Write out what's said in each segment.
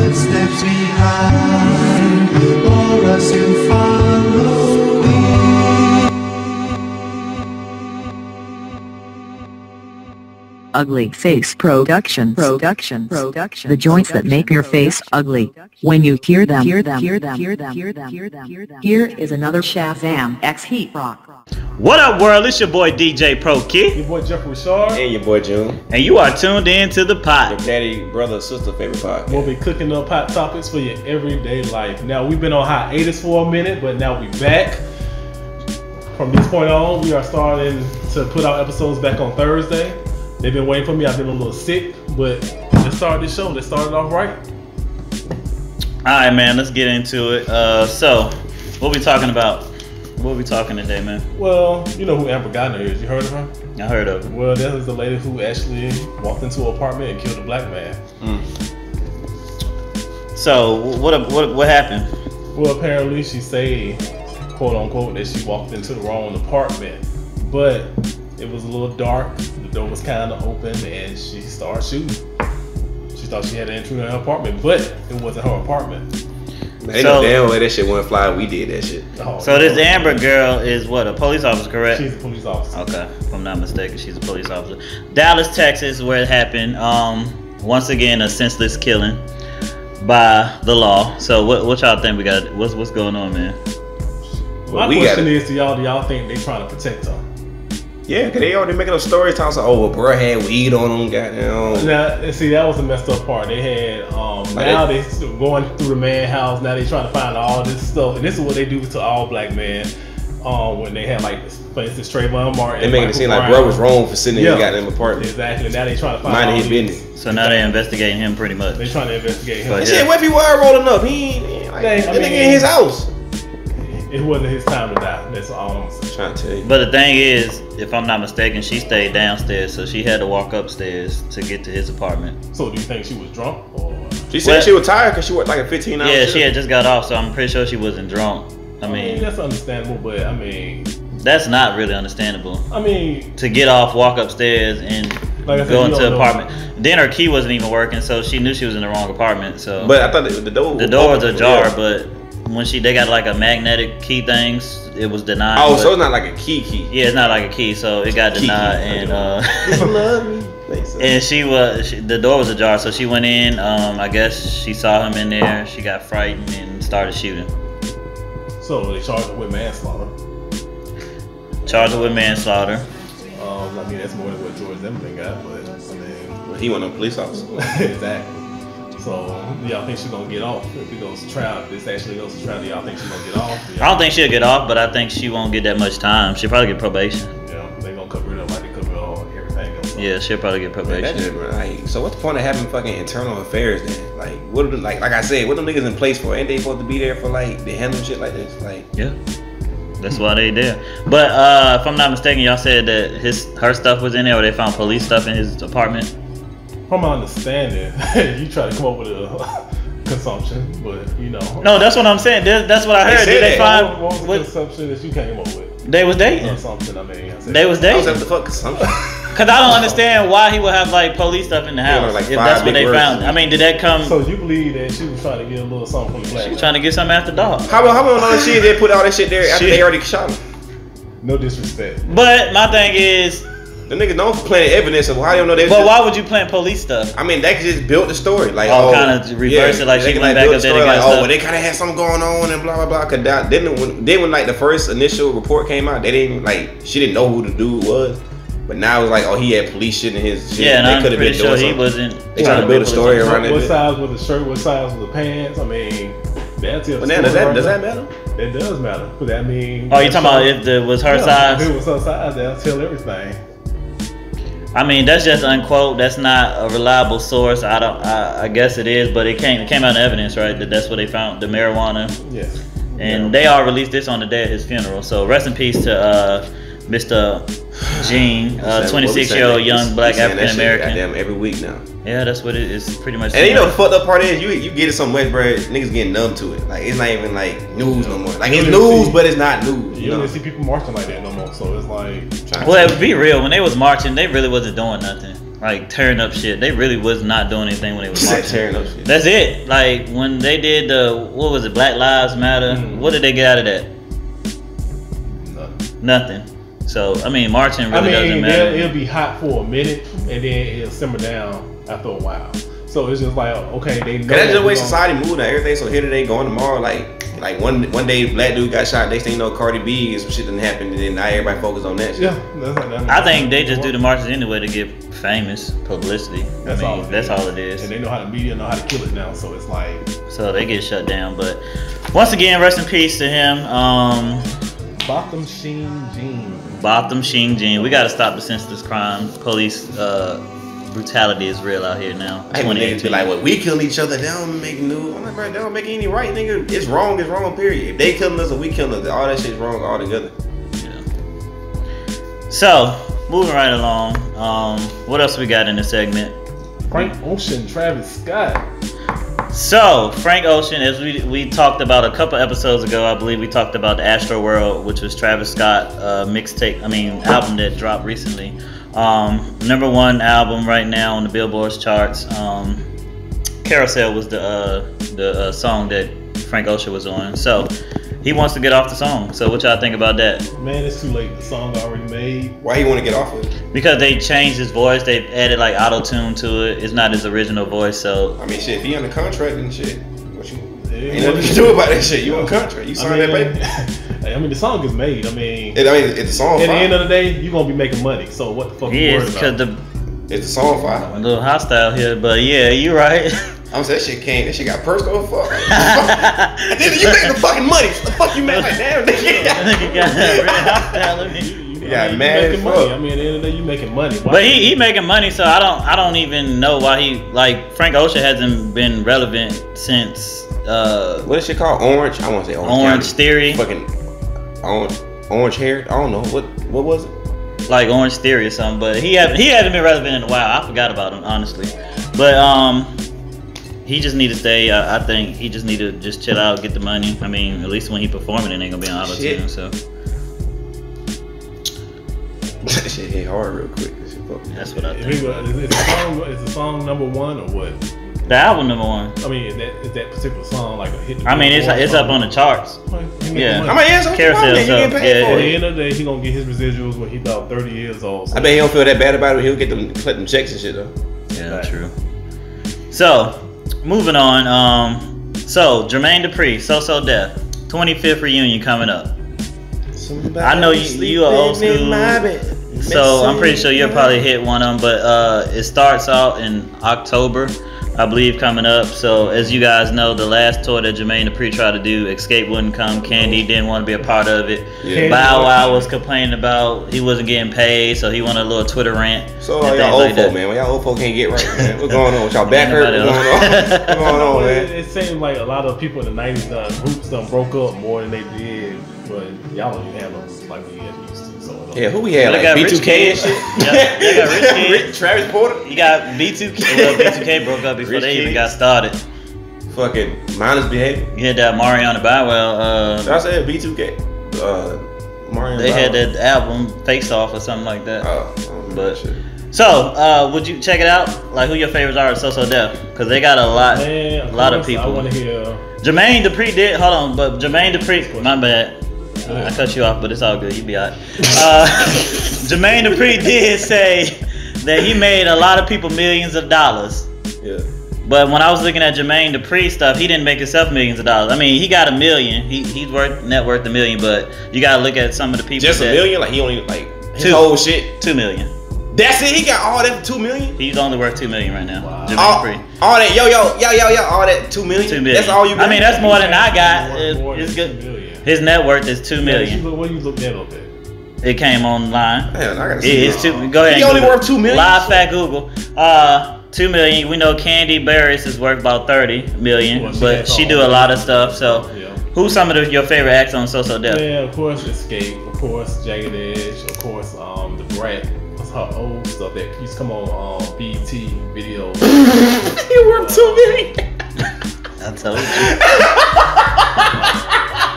footsteps behind, or else you follow me. Ugly Face Production. The joints that make your face ugly when you hear them. Here is another Shazam X Heat Rock. What up, world? It's your boy DJ Pro Kid. Your boy Jeffrey Richard. And your boy June. And you are tuned in to the pot. Your daddy, brother, sister, favorite podcast. We'll be cooking up hot topics for your everyday life. Now, we've been on hiatus for a minute, but now we're back. From this point on, we are starting to put out episodes back on Thursday. They've been waiting for me. I've been a little sick, but let's start this show. Let's start it off right. Alright, man, let's get into it. So, what we talking about? What we talking today, man? Well, you know who Amber Gardner is. You heard of her? I heard of her. Well, that is the lady who actually walked into an apartment and killed a black man. So, what happened? Well, apparently she said, quote unquote, that she walked into the wrong apartment. But it was a little dark, the door was kind of open, and she started shooting. She thought she had an intruder in her apartment, but it wasn't her apartment. Ain't no damn way that shit went fly. We did that shit. Oh, so this Amber girl is what, a police officer, correct? She's a police officer. Okay, if I'm not mistaken, she's a police officer. Dallas, Texas, where it happened. Once again, a senseless killing by the law. So what y'all think we got? What's going on, man? My question is to y'all: do y'all think they trying to protect her? Yeah, because they already making up stories talking about, oh, well, bro had weed on them, goddamn. Now, see, that was the messed up part. They had, now they going through the man house, now they trying to find all this stuff. And this is what they do to all black men when they have, like, for instance, Trayvon Martin. They making it seem like bro was wrong for sitting in the goddamn apartment. Exactly. Now they trying to find minding all his business. So now they investigating him pretty much. They trying to investigate him. But shit, what if he were rolling up? He ain't like, that nigga in his house. It wasn't his time to die. That's all I'm saying. Trying to tell you. But the thing is, if I'm not mistaken, she stayed downstairs, so she had to walk upstairs to get to his apartment. So do you think she was drunk, or? She said she was tired because she worked like a 15-hour Yeah, shift. she had just got off, so I'm pretty sure she wasn't drunk. I mean, that's understandable, but I mean, that's not really understandable. I mean, to get off, walk upstairs, and like go into the apartment. Then her key wasn't even working, so she knew she was in the wrong apartment. So, but I thought the door was ajar, but when they got like a magnetic key things, it was denied. Oh, so it's not like a key. Yeah, it's not like a key, so it got denied, and and the door was ajar, so she went in. I guess she saw him in there. She got frightened and started shooting. So they charged her with manslaughter. Charged her with manslaughter. I mean, that's more than what George Zimmerman got, but I mean, he wasn't a police officer. Exactly. So, do y'all think she's gonna get off if it goes to trial? If this actually goes to trial, do y'all think she's gonna get off? I don't think she'll get off, but I think she won't get that much time. She'll probably get probation. Yeah, they're gonna cover it up like they cover all everything else. Yeah, she'll probably get probation. Man, so what's the point of having fucking internal affairs then? Like, what are like I said, what them niggas in place for? Ain't they supposed to be there for like they handle shit like this? Like, yeah, that's why they there. But if I'm not mistaken, y'all said that her stuff was in there, or they found police stuff in his apartment. From my understanding, you try to come up with a consumption, but you know. No, that's what I'm saying. That's what I heard. Did they find what was the consumption that you came up with? They was dating. Or something. I mean, they was dating. What the fuck consumption? Cause I don't understand why he would have like police stuff in the house if that's what they found. I mean, did that come? So you believe that she was trying to get a little something from the black? She was trying to get something after dark. How long shit they put all that shit there after they already shot him? No disrespect. But my thing is, the niggas don't plant evidence of how you know they. But why would you plant police stuff? I mean, they could just build the story, like kind of reverse it, like she went back up there. Like, well, they kind of had something going on and blah blah blah. Cause then when like the first initial report came out, they didn't she didn't know who the dude was. But now it's like, oh, he had police shit in his shit. Yeah, and they I'm pretty sure he wasn't. They trying to build a story around it. What size was the shirt? What size was the pants? I mean, that's it. But now, does that matter? It does matter. Because I mean, oh, you talking about if it was her size? If it was her size, that'll tell everything. I mean, that's just unquote. That's not a reliable source. I guess it is, but it came out in evidence, right? That's what they found, the marijuana. Yes. And they all released this on the day of his funeral. So rest in peace to Mr. Gene, 26-year-old young black African American. Goddamn, every week now. Yeah, that's what it is. Pretty much. And you know the fucked up part is you get it some way, bro. Niggas getting numb to it. Like it's not even like news no more. Like it's news, but it's not news. You don't see people marching like that no more. So it's like. Well, be real. When they was marching, they really wasn't doing nothing. like tearing up shit. They really was not doing anything when they was marching. Tearing up shit. That's it. Like when they did the what was it, Black Lives Matter? What did they get out of that? Nothing. So I mean, marching really doesn't matter. It'll be hot for a minute and then it'll simmer down after a while. So it's just like, okay, they know. That's just the way society moved now. Everything so here today, going tomorrow. Like one day, black dude got shot. Next thing you know, Cardi B and some shit didn't happen, and then now everybody focus on that shit. Yeah, I think they just do the marches anyway to get famous publicity. That's all it is. And they know how the media know how to kill it now. So it's like, so they get shut down. But once again, rest in peace to him. Botham Sheen Jean. Botham Sheen Jean. We got to stop the senseless crime. Police brutality is real out here now. I hate when niggas be like, well, we killing each other, they don't make news. I'm like, bro, they don't make any right, nigga. It's wrong, period. If they killing us or we killing us, all that shit's wrong altogether. Yeah. So, moving right along, what else we got in the segment? Frank Ocean, Travis Scott. So, Frank Ocean, as we talked about a couple episodes ago, I believe we talked about the Astro World, which was Travis Scott album that dropped recently. #1 album right now on the Billboard's charts. Carousel was the song that Frank Ocean was on. So he wants to get off the song. So what y'all think about that? Man, it's too late. The song already made. Why he want to get off of it? Because they changed his voice. They added like auto-tune to it. It's not his original voice. So I mean, shit. If he under contract and shit, what you ain't nothing to do about that shit. You on contract. You signed that paper. I mean, the song is made. I mean, it's the song. At the end of the day, you gonna be making money. So what the fuck? He is because it's the song fire. A little hostile here, but yeah, you right. I'm saying that shit got pursed over fuck. And then you make the fucking money. What the fuck you make like damn nigga? You got really hostile. You got mad as fuck. I mean, at the end of the day, you making money. Why but he making money, so I don't even know why he like Frank Ocean hasn't been relevant since what is shit called? Orange? I want to say Orange Theory. Fucking orange hair. I don't know what was it? Like Orange Theory or something. But he hasn't been relevant in a while. I forgot about him honestly. But he just need to stay. I think he just need to just chill out, get the money. I mean, at least when he performing, it ain't gonna be on auto-tune. So that shit hit hard real quick. That's what I think. Is the song #1 or what? The album #1. I mean, is that particular song like a hit? I mean, it's up on the charts. Yeah. I mean, Carousel. At the end of the day, he gonna get his residuals when he about 30 years old. So. I bet he don't feel that bad about it. He'll get them, collect them checks and shit though. Yeah, right. True. So, moving on. So Jermaine Dupri, So Def, 25th reunion coming up. I know you are old school, so I'm pretty sure you'll probably hit one of them. But it starts out in October, I believe, coming up. So as you guys know, the last tour that Jermaine Dupri tried to do, Escape wouldn't come. Candy didn't want to be a part of it. Yeah. Bow Wow was complaining about he wasn't getting paid, so he wanted a little Twitter rant. So y'all old folk, man, when y'all old folk can't get right, man, what's going on with y'all back hurt? What's going on, man? It seemed like a lot of people in the 90s groups done broke up more than they did, but y'all don't even have those like we used to. So yeah, who we had? Like B2K and shit. Yeah, they got Rich Kid. Travis Porter. You got B2K. Well, B2K broke up before they even got started. Fucking mindless behavior. You had that Mariana Bow Wow. So I said B2K. Mariana. They had that album Face Off or something like that. But shit. So, would you check it out? Like, who your favorites are at So Def? Because they got a lot of people. I want to hear. Jermaine Dupri did. Hold on, but Jermaine Dupri. My bad. I cut you off, but it's all good. You be alright. Jermaine Dupri did say that he made a lot of people millions of dollars. Yeah. But when I was looking at Jermaine Dupri stuff, he didn't make himself millions of dollars. I mean, he got $1 million. He's net worth $1 million. But you gotta look at some of the people. Just $1 million? Like he only his whole shit. $2 million. That's it. He got all that for $2 million. He's only worth $2 million right now. Wow. All that all that $2 million. $2 million. That's all you got. I mean, that's more than I got. It's good. His net worth is $2 million. What you looked that up at? It came online. Man, I gotta see it's $2. Go ahead. He only worth $2 million. Live fact Google. $2 million. We know Candy Barris is worth about $30 million, but she do a lot of stuff. So, yeah. Who's some of your favorite acts on So Def? Yeah, of course Escape. Of course Jagged Edge. Of course the Brat. That's her old stuff that used to come on BET videos. He worth $2 million. I told you.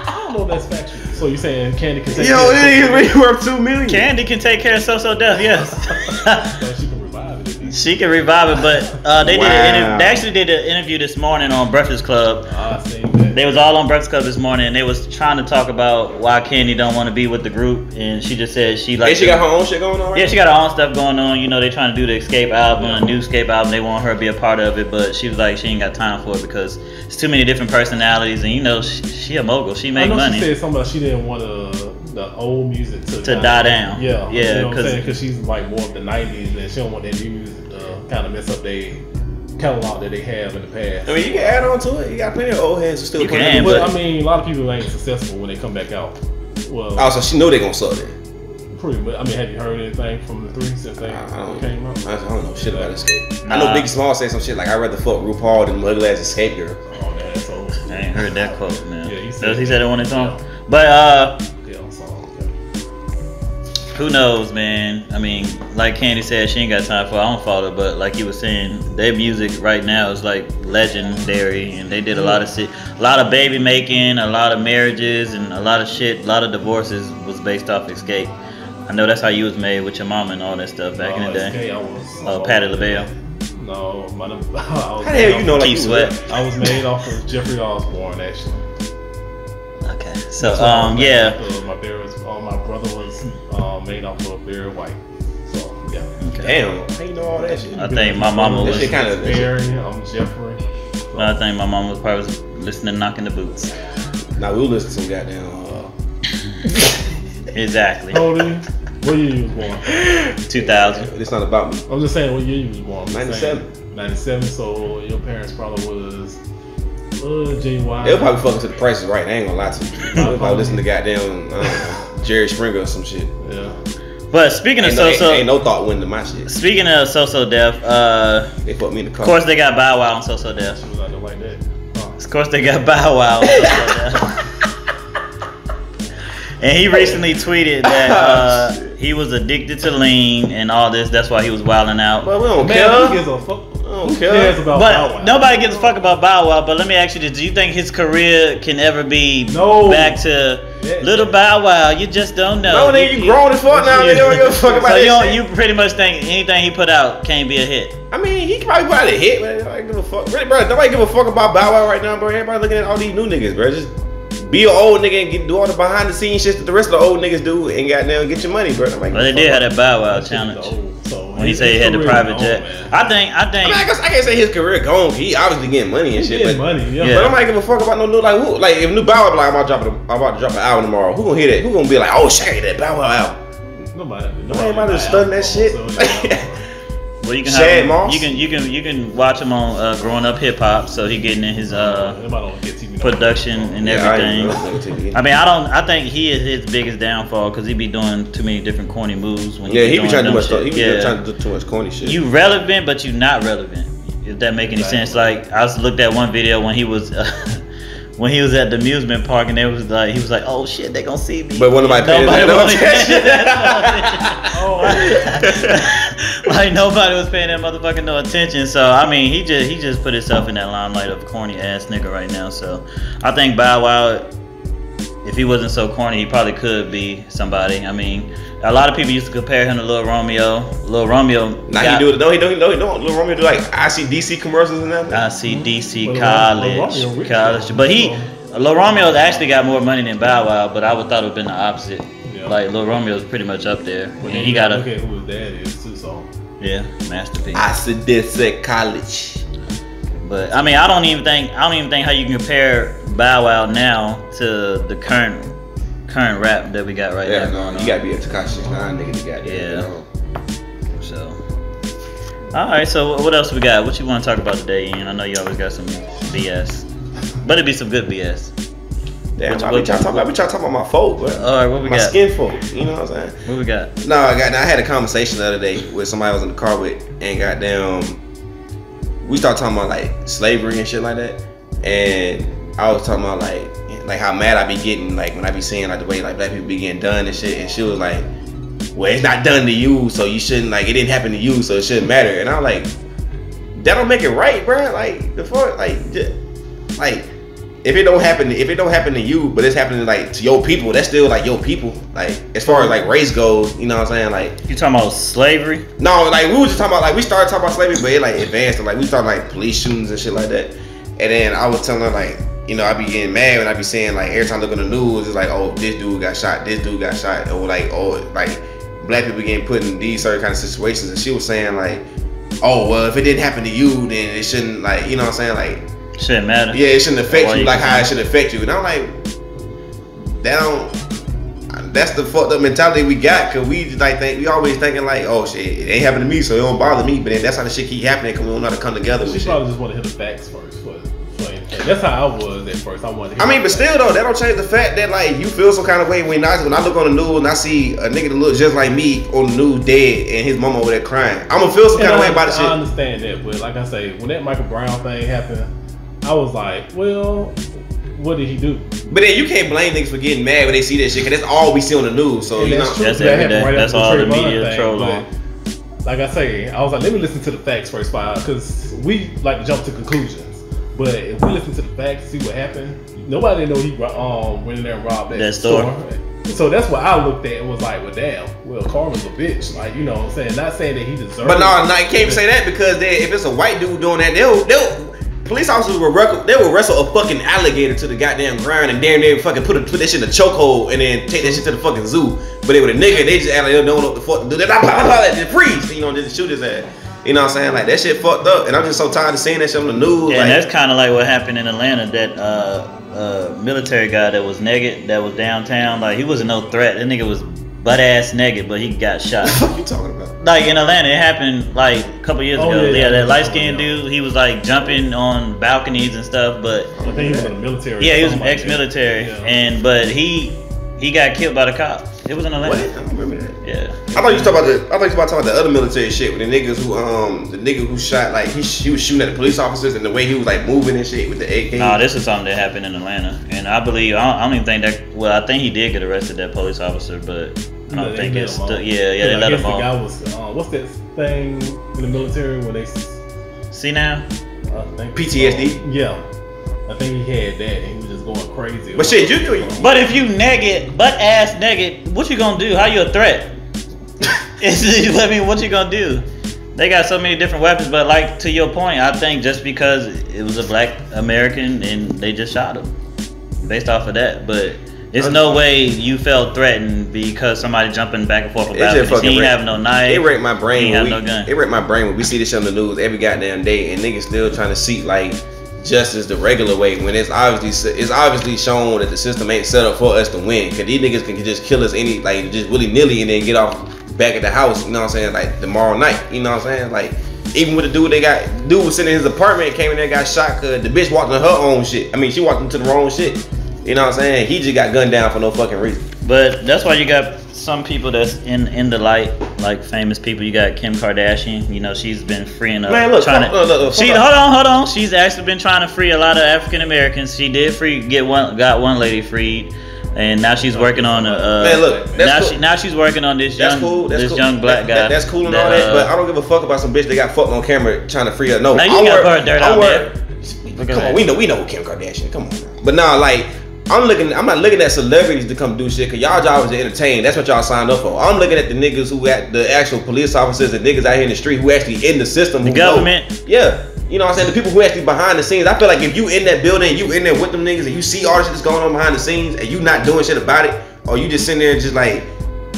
I don't know if that's factual. So you saying Candy can take care of really worth $2 million. Candy can take care of So Def, yes. So she can revive it. She can revive it, but they actually did an interview this morning on Breakfast Club. I seen that. They was all on Breakfast Club this morning, and they was trying to talk about why Candy don't want to be with the group, and she just said she like. She got her own shit going on. Right yeah, she got her own stuff going on. You know, they trying to do the Escape album, a new Escape album. They want her to be a part of it, but she was like, she ain't got time for it because it's too many different personalities, and you know, she a mogul. She make money. She said something about she didn't want the old music to die down. Yeah, yeah, you know what I'm saying? Because she's like more of the '90s, and she don't want that new music to kind of mess up their catalog that they have in the past. I mean, you can add on to it. You got plenty of old heads who still put it. But I mean, a lot of people ain't successful when they come back out. Well, also, she know they gonna suck it. Pretty much. I mean, have you heard anything from the 3 since they came out? I don't know shit about Escape. I know Biggie Small say some shit like, I'd rather fuck RuPaul than ugly ass Escape girl. Oh, man, that's old. I ain't heard that quote, man. Yeah, he said it on his song. Yeah. But song. who knows, man? I mean, like Candy said, she ain't got time for. I don't follow, but like you were saying, their music right now is like legendary, and they did a lot of shit, a lot of baby making, a lot of marriages, and a lot of shit, a lot of divorces was based off Escape. I know that's how you was made with your mama and all that stuff back in the day. Patti LaBelle. No, how the hell you know like Keith Sweat? I was made off of Jeffrey Osborne actually. Okay, so yeah. My brother was made off of Barry White. So yeah. Okay. Damn, how you know all that shit? I think my mama was kind of Barry. I'm Jeffrey. So. I think my mama was probably listening to Knocking the Boots. Nah, we'll listen to some goddamn. Exactly. How old are you? What year you was born? 2000. It's not about me. I'm just saying what year you was born. 97. 97. So your parents probably was JY. They'll probably fucking to the prices right. I ain't gonna lie to you. They'll probably listen to goddamn Jerry Springer or some shit. Yeah. But speaking of ain't no thought went to my shit. Speaking of So Def, they put me in the car. Of course they got Bow Wow on So Def. She was out there like that. Of course they got Bow Wow on So Def. And he recently tweeted that he was addicted to lean and all this. That's why he was wilding out. But we don't Man, care. who gives a fuck? Who cares about Bow Wow? Nobody gives a fuck about Bow Wow. But let me ask you this: do you think his career can ever be back to little Bow Wow? You just don't know. No, nigga, you grown as fuck now. They don't give a fuck about so that. You pretty much think anything he put out can't be a hit. I mean, he probably put out a hit, but nobody give a fuck. Really, bro, nobody give a fuck about Bow Wow right now, bro. Everybody looking at all these new niggas, bro. Just be an old nigga and do all the behind the scenes shit that the rest of the old niggas do and goddamn get your money, bro. Well, they did have that Bow Wow challenge when he said he had the private jet. I think. I mean, I guess I can't say his career gone. He obviously getting money and shit. But money, yeah. But nobody give a fuck about no new like who. Like if new Bow Wow be like I'm about to drop an album tomorrow. Who gonna hear that? Who gonna be like, oh shit, that Bow Wow album? Nobody just studying that shit. Well, you can have him, you can watch him on Growing Up Hip Hop, so he getting in his production and everything. I mean, I think he is his biggest downfall because he be doing too many different corny moves. When he be trying to do much stuff. He be trying to do too much corny shit. You relevant, but you not relevant. If that make any sense. Like I was looked at one video when he was. When he was at the amusement park and he was like, oh shit, they gonna see me. But one of my nobody like nobody was paying that motherfucking no attention. So I mean, he just put himself in that limelight of a corny ass nigga right now. So I think Bow Wow, if he wasn't so corny, he probably could be somebody. I mean, a lot of people used to compare him to Lil Romeo. Lil Romeo. He do it. No, he don't. Lil Romeo do like ICDC commercials and that. ICDC college. But Lil Romeo actually got more money than Bow Wow. But I would thought it would have been the opposite. Yeah. Like Lil Romeo's pretty much up there. Well, and he got look at who his dad is too. So yeah, masterpiece. ICDC college. But I mean, I don't even think how you can compare Bow Wow now to the current rap that we got right now going on. You gotta be a Tekashi 69 nigga to got yeah. So, all right. So what else we got? What you want to talk about today, Ian? I know you always got some BS, but it'd be some good BS. Damn, we trying to talk about my folk, bro. All right, what we got? My skin folk. You know what I'm saying? What we got? No, I had a conversation the other day with somebody I was in the car with, and goddamn, we started talking about like slavery and shit like that, and I was talking about like how mad I be getting like when I be seeing like the way like black people be getting done and shit, and she was like, well, it's not done to you, so you shouldn't, like, it didn't happen to you, so it shouldn't matter. And I'm like, that don't make it right, bro. Like the fuck, like if it don't happen to you, but it's happening like to your people, that's still like your people. Like as far as like race goes, you know what I'm saying? Like you talking about slavery? No, like we was just talking about like we started talking about slavery, but it like advanced to like we started like police shootings and shit like that. And then I was telling her like, you know, I be getting mad when I be saying like every time I look on the news, it's like, oh, this dude got shot, or like, oh, like black people getting put in these certain kind of situations. And she was saying like, oh, well, if it didn't happen to you, then it shouldn't, like, you know what I'm saying, like shouldn't matter. Yeah, it shouldn't affect you like how it should affect you. And I'm like, that's the fucked up mentality we got, cause we like we always thinking like, oh shit, it ain't happening to me, so it don't bother me. But then that's how the shit keep happening, cause we don't know how to come together. She probably just want to hear the facts first. That's how I was at first. I wanted to hear but still though, that don't change the fact that like you feel some kind of way when I look on the news and I see a nigga that looks just like me on the news dead and his mama over there crying. I'm gonna feel some kind of way about the shit. I understand that, but like I say, when that Michael Brown thing happened, I was like, well, what did he do? But then you can't blame niggas for getting mad when they see that shit, cause that's all we see on the news. So you know, that's every day. Right, that's all the media troll on. Like I say, I was like, let me listen to the facts first, because we like to jump to conclusions. But if we listen to the facts, see what happened, nobody know he went in there and robbed that store. So that's what I looked at and was like, well, damn, well, Carmen's a bitch. Like, you know what I'm saying? Not saying that he deserves it. But no, you can't even say that, because if it's a white dude doing that, they'll police officers will wrestle a fucking alligator to the goddamn ground and damn near fucking put that shit in a chokehold and then take that shit to the fucking zoo. But with a nigga, they just act like they don't know what the fuck to do. They just freeze, you know, just shoot his ass. You know what I'm saying? Like that shit fucked up, and I'm just so tired of seeing that shit on the news. Yeah, like, and that's kind of like what happened in Atlanta. That military guy that was naked, that was downtown. Like he wasn't no threat. That nigga was butt ass naked, but he got shot. What the fuck you talking about? Like in Atlanta, it happened like a couple years ago. Yeah, that light skinned dude. He was like jumping on balconies and stuff. But I think he was in the military. Yeah, he was ex-military, but he got killed by the cops. It was in Atlanta. What? I don't remember that. Yeah. I thought you was talking about the other military shit with the niggas the nigga who shot, like he was shooting at the police officers and the way he was like moving and shit with the AK. No, this is something that happened in Atlanta, and I believe I don't even think that. Well, I think he did get arrested, that police officer, but I don't think it's still. Yeah, they let him off. The guy was what's that thing in the military when they see now? PTSD. Yeah. I think he had that and he was just going crazy. But shit, but if you naked, butt ass naked, what you gonna do? How you a threat? I mean, what you gonna do? They got so many different weapons, but like to your point, I think just because it was a black American and they just shot him based off of that, but there's no way you felt threatened because somebody jumping back and forth about it. He ain't have no knife. It wrecked my brain. He ain't have no gun. It wrecked my brain when we see this shit on the news every goddamn day, and niggas still trying to seek like justice the regular way when it's obviously shown that the system ain't set up for us to win. Cause these niggas can just kill us just willy-nilly and then get off back at the house, you know what I'm saying, like tomorrow night, you know what I'm saying? Like even with the dude was sitting in his apartment, came in there, got shot cause the bitch walked into her own shit. I mean, she walked into the wrong shit. You know what I'm saying? He just got gunned down for no fucking reason. But that's why you got some people that's in the light, like famous people. You got Kim Kardashian. You know, she's been freeing up. Man, look, hold on. She's actually been trying to free a lot of African Americans. She did got one lady freed, and now she's working on man, look, now she's working on this young black guy. That's cool and all that, but I don't give a fuck about some bitch that got fucked on camera trying to free her. No, now you got her dirt out there. Come on, we know Kim Kardashian. Come on, but nah, like. I'm not looking at celebrities to come do shit, cause y'all job is to entertain. That's what y'all signed up for. I'm looking at the niggas the actual police officers and niggas out here in the street who actually in the system. The government. Yeah. You know what I'm saying? The people who actually behind the scenes. I feel like if you in that building, you in there with them niggas and you see all the shit that's going on behind the scenes and you not doing shit about it, or you just sitting there just like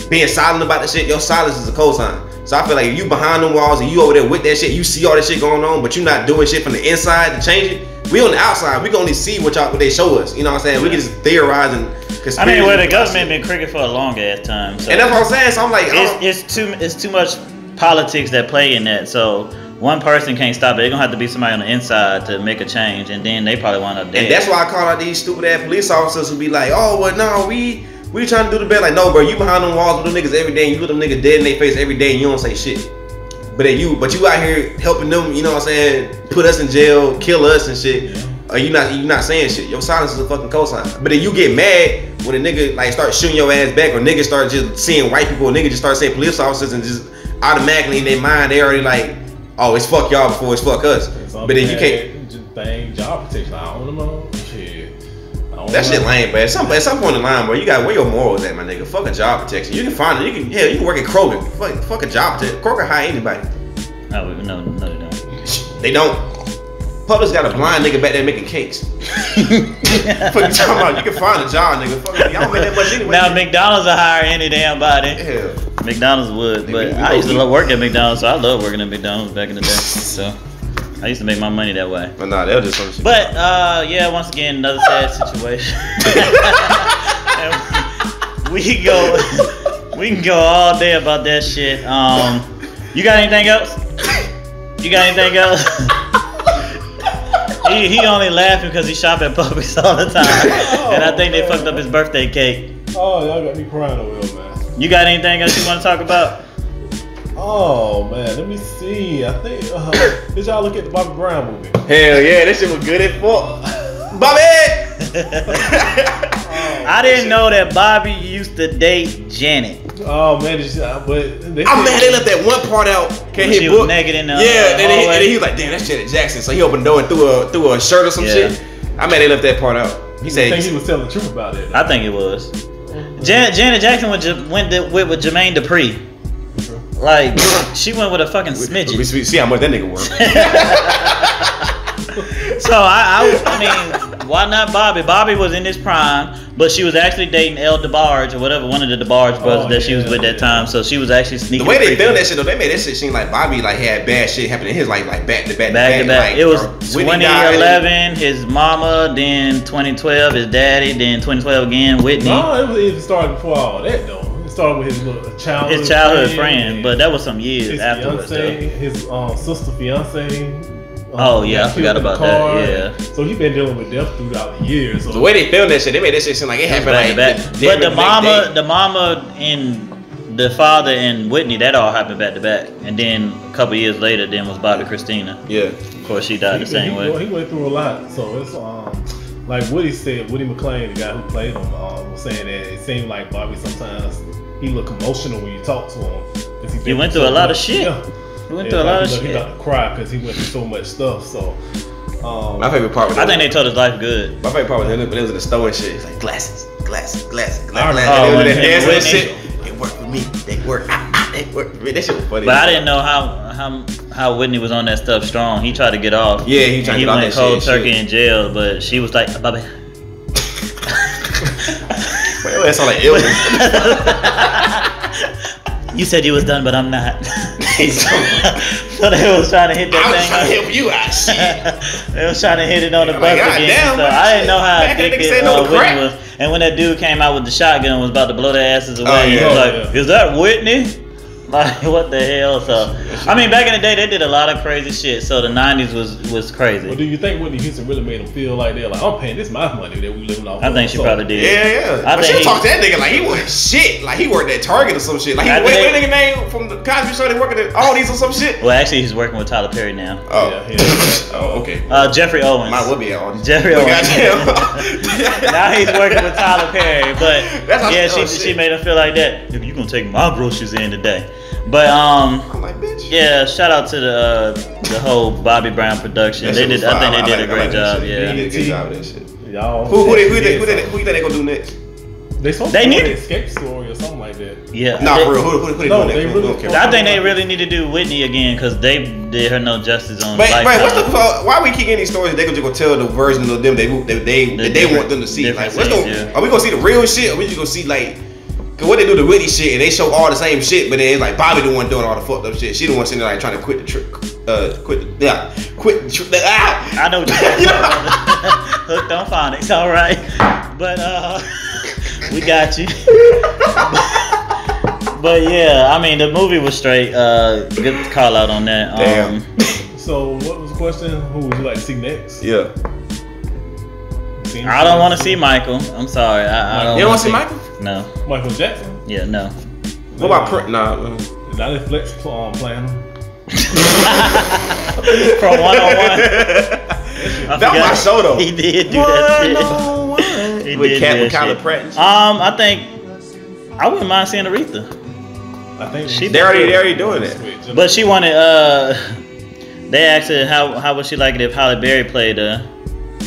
being silent about the shit, your silence is a cosign. So I feel like if you behind them walls and you over there with that shit, you see all that shit going on, but you not doing shit from the inside to change it. We on the outside, we can only see what they show us. You know what I'm saying? We can just theorize and conspiracy. I mean, the government been crooked for a long ass time. So and that's what I'm saying. So I'm like, it's too much politics that play in that. So one person can't stop it. They're gonna have to be somebody on the inside to make a change, and then they probably wind up dead. And that's why I call out these stupid ass police officers who be like, oh well, no, we trying to do the best. Like, no, bro, you behind them walls with them niggas every day, and you look them niggas dead in their face every day, and you don't say shit. But you out here helping them, you know what I'm saying, put us in jail, kill us and shit. Yeah. Or you not saying shit. Your silence is a fucking cosign. But then you get mad when a nigga like start shooting your ass back, or niggas start just seeing white people, or niggas just start saying police officers, and just automatically in their mind they already like, oh, it's fuck y'all before it's fuck us. But then you can't. thing, job protection. I don't know. Shit. That shit lame, but at some point in the line, bro, you got where your morals at, my nigga. Fuck a job protection. You can find it. You can work at Kroger. Fuck a job protection. Kroger hire anybody. No, they don't. They don't. Publix got a blind nigga back there making cakes. Fuck you talking about? You can find a job, nigga. Fuck y'all don't make that much anyway. Now McDonald's will hire any damn body. Yeah. McDonald's would, but I used to work at McDonald's, so I love working at McDonald's back in the day. So I used to make my money that way. But nah, they'll just some shit. But yeah, once again, another sad situation. we can go all day about that shit. You got anything else? You got anything else? He only laughing because he shop at Publix all the time, and I think they fucked up his birthday cake. Oh, y'all got me crying over here, man. You got anything else you want to talk about? Oh man, let me see. I think did y'all look at the Bobby Brown movie? Hell yeah, that shit was good as fuck. Bobby! I didn't know that Bobby used to date Janet. Oh man, but I'm mad they left that one part out. Can't hit She book. was naked in the and then hallway. he was like, damn, that's Janet Jackson. So he opened the door and threw a shirt or some shit. I'm mad they left that part out. He said he was telling the truth about it. I think it was. Janet Jackson went with Jermaine Dupri. Like she went with a fucking smidget. We see how much that nigga worked. So I mean, why not Bobby? Bobby was in his prime, but she was actually dating El DeBarge or whatever, one of the DeBarge brothers that she was with that time. So she was actually sneaking. The way they filmed that shit though, they made that shit seem like Bobby like had bad shit happen in his life, like back to back. Like, it was 2011, his mama, then 2012, his daddy, then 2012 again, Whitney. No, it started before all that though. It started with his little childhood friend, but that was some years afterwards. His sister fiance. Oh yeah, I forgot about that. Yeah. So he been dealing with death throughout the years. So. The way they filmed that shit, they made that shit seem like it happened like back. But the mama and the father and Whitney, that all happened back to back. And then a couple years later, then was Bobby Christina. Yeah. Of course, she died the same way. He went through a lot. So it's like Woody said. Woody McClain, the guy who played him, was saying that it seemed like Bobby sometimes he looked emotional when you talk to him. He went through a lot of shit. Yeah. He went through a lot of shit. He got to cry because he went through so much stuff. So, my favorite part was I think they told his life good. My favorite part was when it was in the store and shit. It's like glasses. Oh, and shit. It worked for me. They worked. They worked for me. That shit was funny. But I didn't know how Whitney was on that stuff strong. He tried to get off. Yeah, he tried to get off that shit. He went cold turkey in jail, but she was like, Bobby. Well, that's all like illness. You said you was done, but I'm not. So they was trying to hit that thing. I was trying to help you out, shit. They was trying to hit it on the bus like, again. damn, So I didn't know how addicted Whitney was. And when that dude came out with the shotgun and was about to blow their asses away, he was like, "Is that Whitney?" Like, what the hell? So, I mean, back in the day, they did a lot of crazy shit. So the '90s was crazy. Well, do you think Whitney Houston really made him feel like they're like, I'm paying this my money that we living off? I think she probably did. Yeah. But she talked to that nigga like he wasn't shit. Like he worked at Target or some shit. Like what nigga name from the Cosby Show? They working at Aldi's or some shit. Well, actually, he's working with Tyler Perry now. Oh, oh, okay. Jeffrey Owens. Might well be at Aldi's. Jeffrey Owens. Now he's working with Tyler Perry, but she made him feel like that. You gonna take my groceries in today? But I'm like, bitch. Yeah, shout out to the whole Bobby Brown production. I think they did a great job. Yeah, they did a good job of that shit. Y'all, who you think they gonna do next? They need an escape story or something like that. Yeah. Nah, for real. Who they doing next? I think they really need to do Whitney again because they did her no justice on. But why we keep getting these stories? They just gonna tell the version of them they want them to see. Like, are we gonna see the real shit? Or we just gonna see like? Cause what they do the Whitney shit and they show all the same shit, but then it's like Bobby the one doing all the fucked up shit. She the one sitting there like trying to quit the trick. I know what you're talking about. Hooked on phonics, all right. But we got you. But yeah, I mean the movie was straight. Good call out on that. Damn. So what was the question? Who would you like to see next? Yeah. I don't want to see Michael. I'm sorry. I don't. You don't want to see Michael? No. Michael Jackson? Yeah, no. What about Nah. Not if Flex playing him. From 101. That was my show though. He did do that shit. With Kyla Pratt. I think I wouldn't mind seeing Aretha. I think they're already doing it. But she wanted They asked her how would she like it if Halle Berry played her.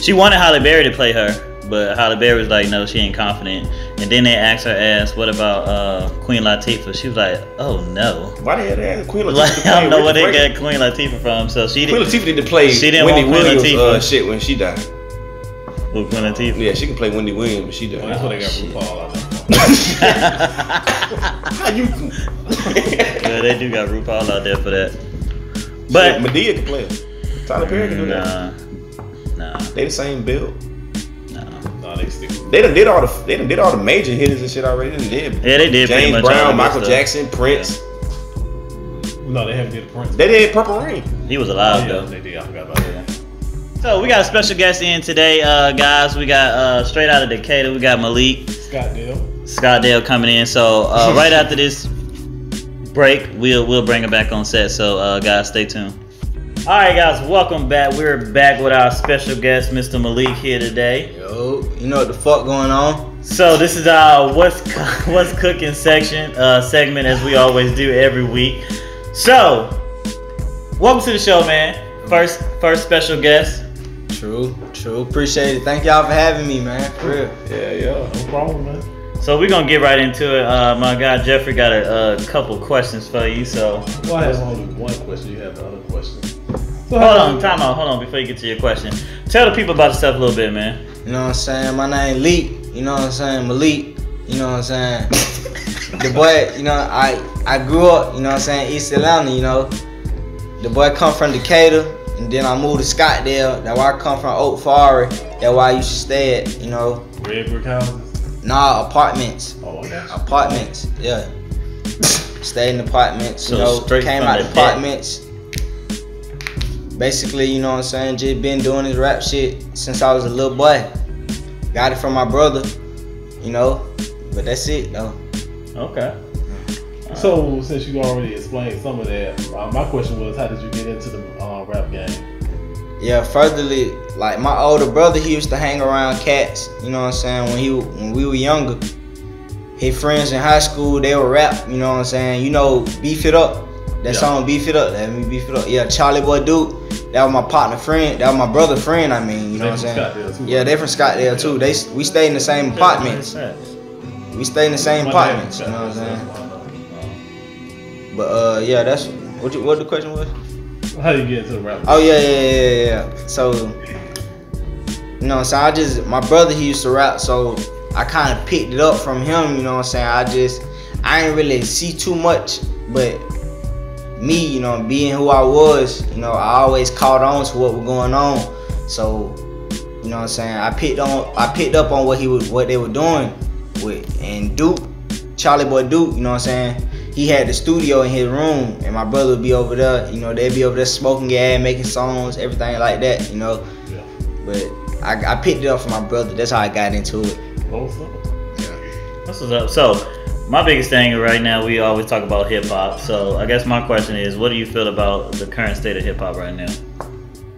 She wanted Halle Berry to play her, but Halle Berry was like, no, she ain't confident. And then they asked her ass, what about Queen Latifah? She was like, oh no. Why they had to ask Queen Latifah? Like, I don't know where they got Queen Latifah from. So Queen Latifah did to play Wendy Williams shit when she died. Who, Queen Latifah? Yeah, she can play Wendy Williams when she died. Well, that's what they got RuPaul out there. How you? Yeah, they do got RuPaul out there for that. But Madea can play it. Tyler Perry can do that. Nah. They the same build. No, they stick. They done did all the major hitters and shit already. They did. Yeah, they did. James Brown, Michael Jackson, Prince. Yeah. No, they haven't did Prince. They did Purple Rain. He was alive though. They did. I forgot about that. So we got a special guest in today, guys. We got straight out of Decatur. We got Malik. Scottdale coming in. So right after this break, we'll bring her back on set. So guys, stay tuned. All right, guys, welcome back. We're back with our special guest, Mr. Malik, here today. Yo, you know what the fuck going on? So this is our what's cooking segment, as we always do every week. So, welcome to the show, man. First special guest. True. Appreciate it. Thank y'all for having me, man. For real. Yeah. No problem, man. So we're gonna get right into it. My guy Jeffrey got a couple questions for you. So, well, I have only one question. You have the other question. So hold on before you get to your question. Tell the people about yourself a little bit, man. You know what I'm saying? My name Leek. You know what I'm saying? Malik. You know what I'm saying? The boy, you know, I grew up, you know what I'm saying, East Atlanta, you know. The boy come from Decatur, and then I moved to Scottdale. That's why I come from Oak Forest. That's why I used to stay at, you know. Red brick houses? Nah, apartments. Oh, I got you. Apartments, yeah. Stayed in apartments, So you know. Came out the apartments. Basically, you know what I'm saying, just been doing this rap shit since I was a little boy. Got it from my brother, you know. But that's it, though. Okay. So, since you already explained some of that, my question was, how did you get into the rap game? Yeah, furtherly, like my older brother, he used to hang around cats, you know what I'm saying, when we were younger. His friends in high school, they would rap, you know what I'm saying, you know, Beef It Up. That song, Beef It Up, let me beef it up. Yeah, Charlie Boy Duke, that was my partner friend, that was my brother friend, I mean, you know what I'm saying. Yeah, they from Scottdale too. We stayed in the same apartments. We stayed in the same apartments, you know what I'm saying. But yeah, that's what the question was. How do you get into the rap? Oh yeah. So you know, so my brother, he used to rap, so I kind of picked it up from him. You know what I'm saying. I ain't really see too much, but me, you know, being who I was, you know, I always caught on to what was going on. So you know what I'm saying. I picked up on what they were doing with, and Duke, Charlie Boy Duke, you know what I'm saying. He had the studio in his room, and my brother would be over there, you know, they'd be over there smoking gas, making songs, everything like that, you know. Yeah. But I picked it up from my brother. That's how I got into it. That's what's up. So, my biggest thing right now, we always talk about hip hop. So, I guess my question is, what do you feel about the current state of hip hop right now?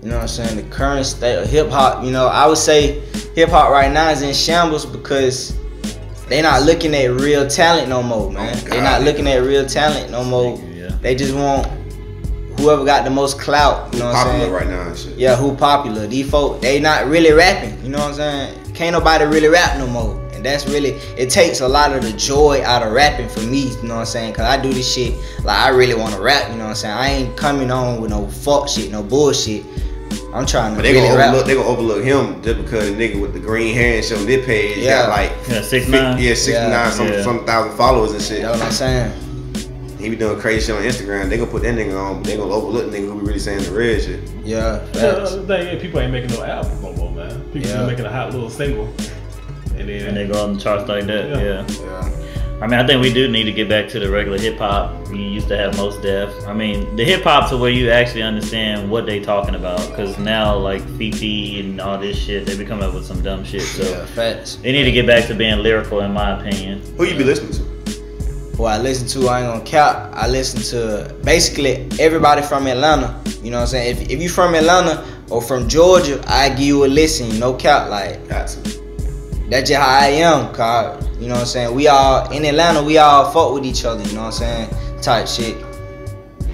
You know what I'm saying? The current state of hip hop, you know, I would say hip hop right now is in shambles because they not looking at real talent no more, man. They not looking at real talent no more. Yeah. They just want whoever got the most clout, you know what I'm saying? Popular right now and shit. Yeah, who popular. These folk, they not really rapping, you know what I'm saying? Can't nobody really rap no more. And that's really, it takes a lot of the joy out of rapping for me, you know what I'm saying? Cause I do this shit, like I really want to rap, you know what I'm saying? I ain't coming on with no fuck shit, no bullshit. I'm trying to But they really gonna overlook him just because the nigga with the green hair and shit on their page got like 69. 69 some thousand followers and shit. That's what I'm saying. He be doing crazy shit on Instagram. They gonna put that nigga on. They gonna overlook the nigga who be really saying the real shit. Yeah. The thing is, people ain't making no albums no more, man. People just making a hot little single, and they go on the charts like that. Yeah. I mean, I think we do need to get back to the regular hip hop. You used to have Mos Def. I mean, the hip hop to where you actually understand what they talking about. Because now, like Fifi and all this shit, they be coming up with some dumb shit. So facts. They need to get back to being lyrical, in my opinion. Who you be listening to? Who I listen to, I ain't gonna cap. I listen to basically everybody from Atlanta. You know what I'm saying? If you from Atlanta or from Georgia, I give you a listen. No cap, like Got to. that's just how I am, cause you know what I'm saying, we all in Atlanta, we all fuck with each other, you know what I'm saying, type shit,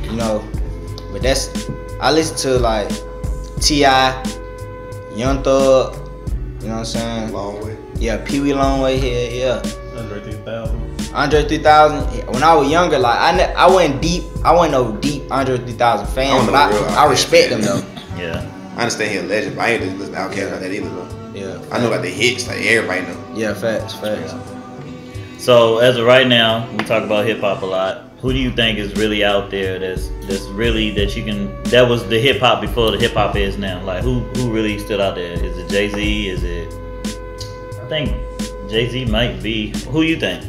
you know. But that's I listen to like T.I., Young Thug, you know what I'm saying? Long way. Yeah, Pee Wee Longway here, yeah. Andre 3000. Andre 3000. When I was younger, like I went deep. I wasn't no deep Andre 3000 fan, but I respect him though. Yeah. I understand he's a legend, but I ain't just listen to Outkast like that either though. Yeah. I know about the hits, like everybody know. Yeah, facts. So as of right now, we talk about hip hop a lot. Who do you think is really out there that's really that was the hip hop before the hip hop is now? Like who really stood out there? Is it Jay-Z? Is it? I think Jay-Z might be. Who you think?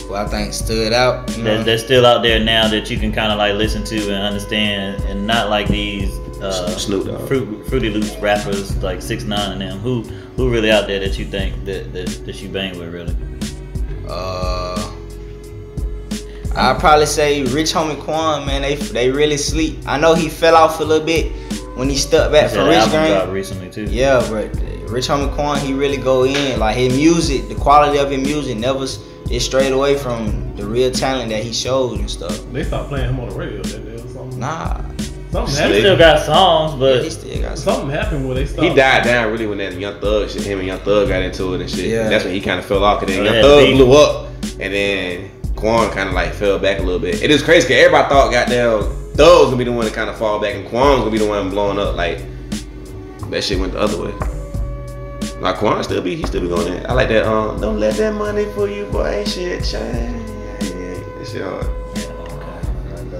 Well, I think stood out. That's still out there now that you can kind of like listen to and understand, and not like these Snoop Dogg, Fruity Loops rappers like 6ix9ine and them. Who really out there that you think that you bang with really? I'd probably say Rich Homie Quan, man. They really sleep. I know he fell off a little bit when he stepped back from Rich Gang. Dropped recently too. Yeah, but Rich Homie Quan, he really go in. Like his music, the quality of his music never is strayed away from the real talent that he showed and stuff. They stopped playing him on the radio that day or something. Nah. Something He happened. still got songs, but He still got Something happened where they stopped. he died down really when that Young Thug shit. Him and Young Thug got into it and shit. Yeah. That's when he kind of fell off. Cause then Oh, Young yeah, Thug beef. blew up, and then Quan kind of like fell back a little bit. It is crazy because everybody thought goddamn Thug was gonna be the one to kind of fall back, and Quan was gonna be the one blowing up. Like that shit went the other way. Like Quan still be going in. I like that. Don't let that money fool you, boy. Ain't shit shine. That shit hard.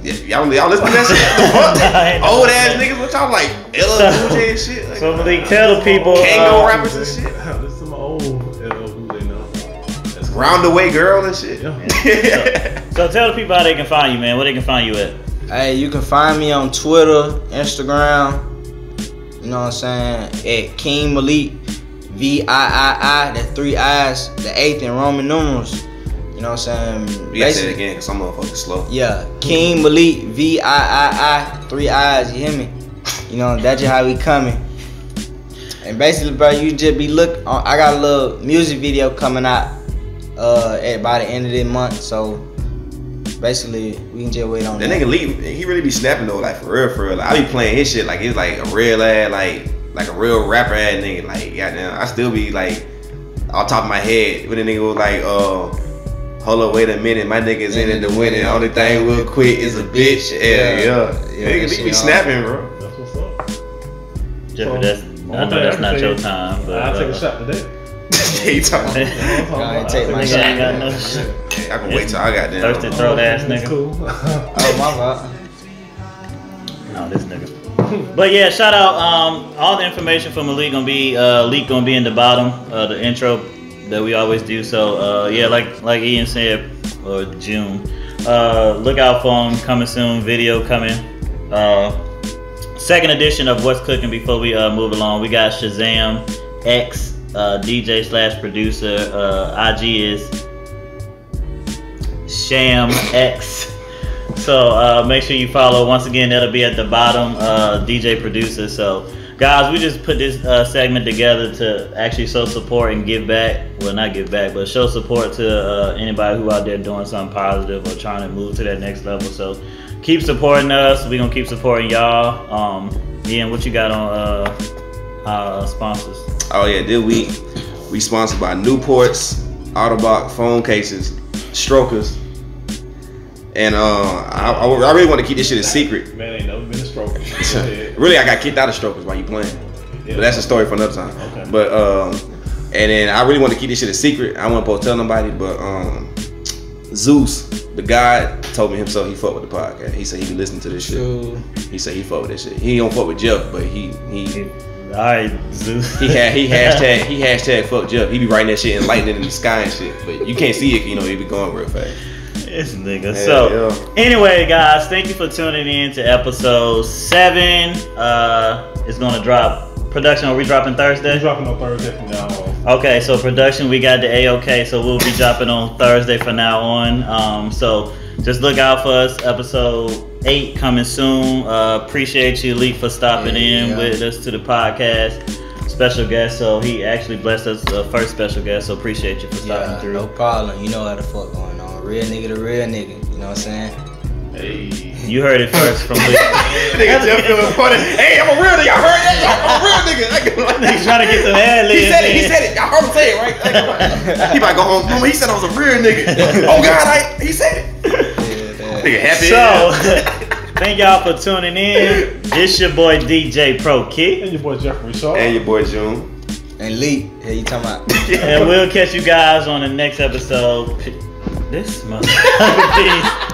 Yeah, y'all listen to that shit? What the fuck? Old ass niggas, what y'all like? LL Cool J and shit. Like, so Malik, tell the people. Kango rappers and shit. This is some old LL who they know. That's cool. Round the way girl and shit. Yeah. So tell the people how they can find you, man. Where they can find you at? Hey, you can find me on Twitter, Instagram, you know what I'm saying, at King Malik, VIII, that's 3 I's, the 8th in Roman numerals. You know what I'm saying? You gotta say it again, cause some motherfuckers slow. Yeah, King Malik, VIII, 3 I's, you hear me? You know, that's just how we coming. And basically, bro, you just be I got a little music video coming out by the end of this month, so basically we can just wait on That that. nigga Lee, he really be snapping though, like for real. Like, I be playing his shit like it's like a real ass, like a real rapper ass nigga. Like goddamn, I still be like off top of my head when the nigga was like, hold up, wait a minute, my nigga's in it to win it. Only thing we'll quit is a bitch. Yeah. Nigga, he be snapping, bro. That's what's up. Jeffrey, I know that's not your time, but I'll take a shot today. He talking. I ain't take my nigga shot. ain't got no shit. I can wait till I got down. Thirsty throat ass That's nigga. cool. Oh, my fault. No, this nigga. But yeah, shout out. All the information for Malik gonna be in the bottom, the intro that we always do. So yeah, like Ian said, or June. Look out for him coming soon. Video coming. Second edition of What's Cooking. Before we move along, we got Shazam X DJ/producer. IG is Sham X. So make sure you follow. Once again, that'll be at the bottom. DJ producer. So guys, we just put this segment together to actually show support and give back. Well, not give back, but show support to anybody who out there doing something positive or trying to move to that next level. So keep supporting us. We're gonna keep supporting y'all. Ian, what you got on our sponsors? Oh yeah, this week we sponsored by Newport's, Autobot phone cases, Strokers, and I really want to keep this shit a secret. Man, ain't never been a stroker. Really, I got kicked out of Strokers while you playing, but that's a story for another time. Okay. But and then I really want to keep this shit a secret. I wasn't supposed to tell nobody, but Zeus, the guy, told me himself he fuck with the podcast. He said he be listening to this shit. He said he fuck with this shit. He don't fuck with Jeff, but he All right, Zeus. he hashtag fuck Jeff. He be writing that shit and lightning in the sky and shit. But you can't see it, you know, he be going real fast. This nigga. Yeah, So, yeah. anyway, guys, thank you for tuning in to episode 7. It's gonna drop. Production, are we dropping Thursday? We're dropping on Thursday from now on. Okay, so production, we got the A-OK, so we'll be dropping on Thursday from now on. So just look out for us. Episode 8 coming soon. Appreciate you, Lee, for stopping in with us to the podcast. Special guest, so he actually blessed us first special guest. So appreciate you for stopping through. No problem. You know how the fuck going on. Real nigga to real nigga. You know what I'm saying? Hey. You heard it first from Malik. Nigga Jeff feeling funny. Hey, I'm a real nigga. I heard that. I'm a real nigga. He's trying to get some ad libs. He said it. I heard him say it, right? He might go home. Mama, he said I was a real nigga. Oh God, he said it. Nigga happy. So, thank y'all for tuning in. This your boy DJ Pro Key. And your boy Jeffrey Shaw. And your boy June. And Lee, hey, you talking about? And we'll catch you guys on the next episode. This motherfucker.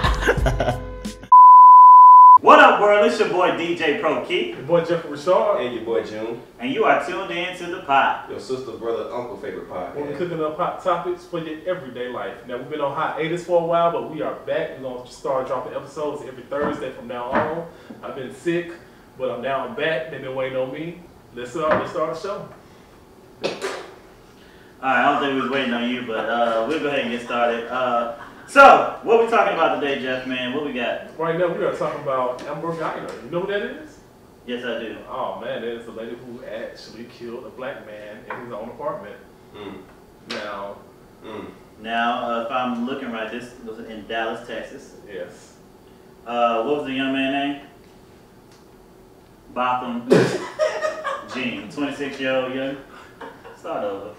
What up, world? It's your boy DJ Pro Key. Your boy Jeffrey Shaw. And your boy June. And you are tuned in to the pod. Your sister, brother, uncle favorite podcast. We're cooking up hot topics for your everyday life. Now, we've been on hiatus for a while, but we are back. We're going to start dropping episodes every Thursday from now on. I've been sick, but I'm back. They've been waiting on me. Let's start the show. Alright, I don't think we was waiting on you, but we'll go ahead and get started. So, what we talking about today, Jeff, man? What we got? Right now, we are talking about Amber Guyner. You know who that is? Yes, I do. Oh, man, that is the lady who actually killed a black man in his own apartment. Now, Now, if I'm looking right, this was in Dallas, Texas. yes. What was the young man name? Botham Jean, 26-year-old young. Start over.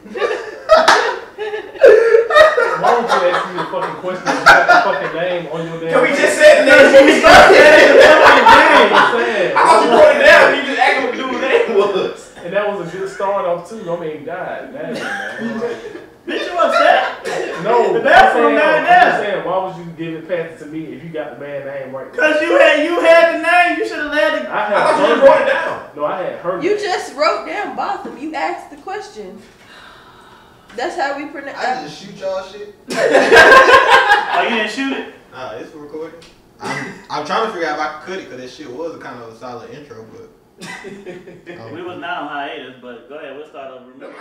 Why would you ask me a fucking question if you got the fucking name on your damn Can we just say the name before we start? I I thought you wrote it down. You just asked him what the name was. And that was a good start off too. I mean, he died. Damn, man. Bitch, you upset? No, The bathroom down I'm there. just saying, why would you give it past to me if you got the man name right there? Cause you had the name. You should have let it. I I thought you heard just wrote it down. No, I had heard You it. just wrote down Botham. You asked the question. That's how we pronounce. I just shoot y'all shit. Oh, you didn't shoot it? Nah, it's recording. I'm trying to figure out if I could cut it because that shit was a kind of a solid intro, but We was not on hiatus, but go ahead. We'll start over. Remember,